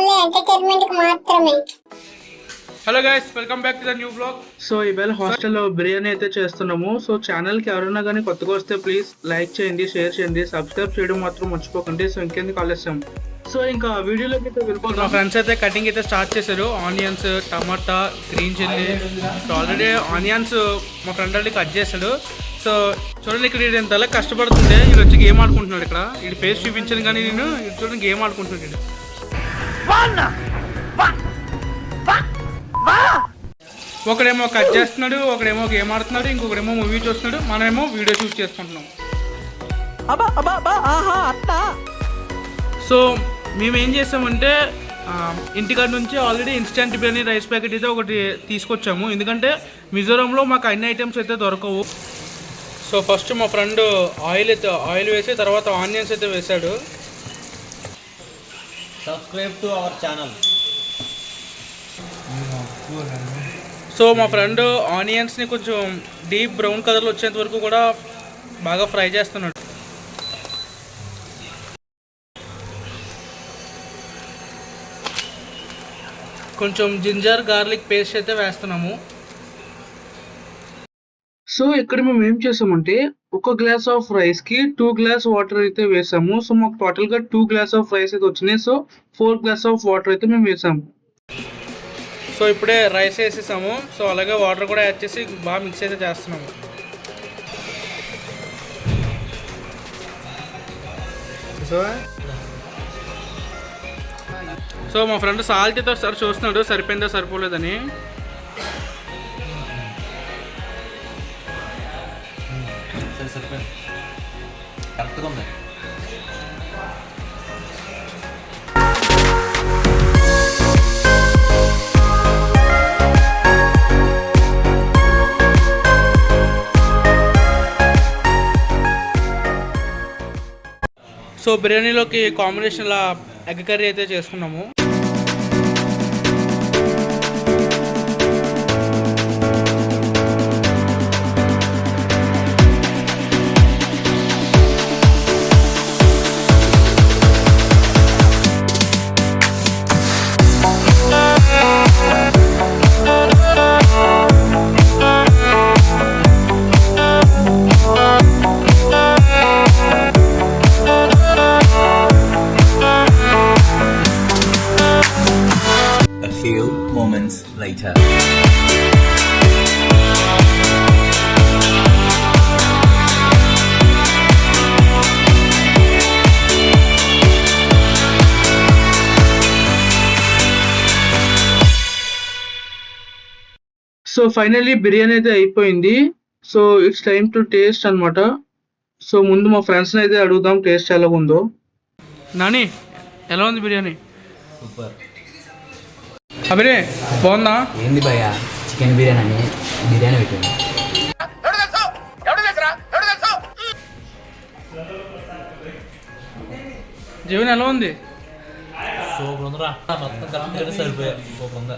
Only entertainment కి మాత్రమే. Hello guys, welcome back to the new blog. So ఇవాళ హాస్టల్లో బిర్యానీ అయితే చేస్తున్నాము. సో ఛానల్కి ఎవరైనా కానీ కొత్తగా వస్తే ప్లీజ్ లైక్ చేయండి, షేర్ చేయండి, సబ్స్క్రైబ్ చేయడం మాత్రం మర్చిపోకండి. సో ఇంకెందుకు ఆలస్యం, సో ఇంకా వీడియోలోకి అయితే మా వెళ్ళిపోతాం. ఫ్రెండ్స్ అయితే కటింగ్ అయితే స్టార్ట్ చేశారు. Onions, tomato, green chilli. So already onions మా ఫ్రెండ్ ఆల్రెడీ కట్ చేశాడు. సో చూడండి, ఇక్కడ వీడు ఎంతలా కష్టపడుతుంటే వీడు వచ్చి గేమ్ ఆడుకుంటున్నాడు. ఇక్కడ వీడు ఫేస్ చూపించాను కానీ నేను చూడండి గేమ్ ఆడుకుంటున్నాడు వీడు. ఒకడేమో కట్ చేస్తున్నాడు, ఒకడేమో గేమ్ ఆడుతున్నాడు, ఇంకొకడేమో మూవీ చూస్తున్నాడు, మనమేమో వీడియో చూస్ చేసుకుంటున్నాం. సో మేము ఏం చేసామంటే ఇంటికాడ నుంచి already instant biryani rice packet అయితే ఒకటి తీసుకొచ్చాము. ఎందుకంటే మిజోరంలో మాకు అన్ని ఐటమ్స్ అయితే దొరకవు. సో ఫస్ట్ మా ఫ్రెండ్ ఆయిల్ వేసి తర్వాత ఆనియన్స్ అయితే వేసాడు. Subscribe to our channel. So మా ఫ్రెండ్ ఆనియన్స్ని కొంచెం డీప్ బ్రౌన్ కలర్లో వచ్చేంత వరకు కూడా బాగా ఫ్రై చేస్తున్నాడు. కొంచెం జింజర్ గార్లిక్ పేస్ట్ అయితే వేస్తున్నాము. సో ఇక్కడ మేము ఏం చేసామంటే ఒక గ్లాస్ ఆఫ్ రైస్ కి 2 గ్లాస్ వాటర్ అయితే వేసాము. సో మాకు టోటల్ గా 2 గ్లాస్ ఆఫ్ రైస్ అయితే వచ్చినాయి. సో 4 గ్లాస్ ఆఫ్ వాటర్ అయితే మేము వేసాము. సో ఇప్పుడే రైస్ వేసేసాము. సో అలాగే వాటర్ కూడా యాడ్ చేసి బాగా మిక్స్ అయితే చేస్తున్నాము. సో మా ఫ్రెండ్ సాల్ట్ అయితే ఒకసారి చూస్తున్నాడు సరిపోయిందో సరిపోలేదని. సరిపోయింది, కరెక్ట్గా ఉంది. సో బిర్యానీలోకి కాంబినేషన్లా ఎగ్ కర్రీ అయితే చేసుకున్నాము. Few moments later. So finally biryani అయితే అయిపోయింది. So it's time to taste అన్నమాట. సో ముందు మా ఫ్రెండ్స్ని అయితే అడుగుదాం టేస్ట్ ఎలా ఉందో. నాని, ఎలా ఉంది బిర్యానీ? సూపర్. అభిరే, బాగుందా? ఏంది భయ్య, చికెన్ బిర్యానీ అని బిర్యానీ పెట్టింది. జీవన్ ఎలా ఉంది? సూపర్ ఉందిరా, మొత్తం కరెక్ట్గా సరిపోయా. సూపర్ ఉందా.